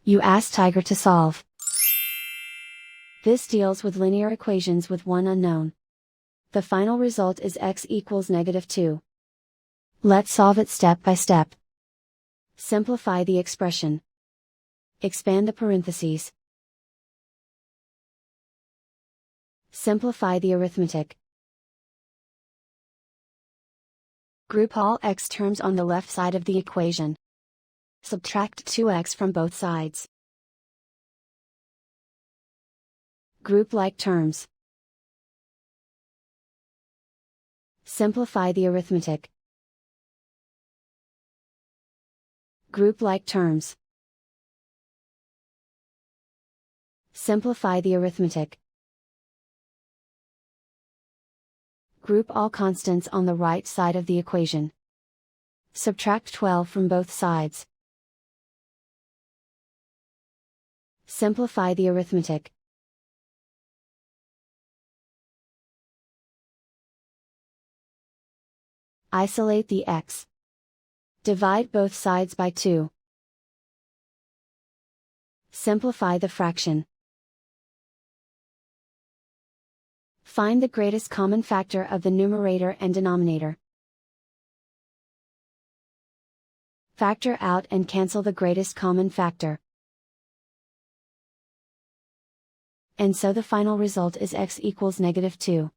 You ask Tiger to solve. This deals with linear equations with one unknown. The final result is x equals -2. Let's solve it step by step. Simplify the expression. Expand the parentheses. Simplify the arithmetic. Group all x terms on the left side of the equation. Subtract 2x from both sides. Group like terms. Simplify the arithmetic. Group like terms. Simplify the arithmetic. Group all constants on the right side of the equation. Subtract 12 from both sides. Simplify the arithmetic. Isolate the x. Divide both sides by 2. Simplify the fraction. Find the greatest common factor of the numerator and denominator. Factor out and cancel the greatest common factor. And so the final result is x equals -2.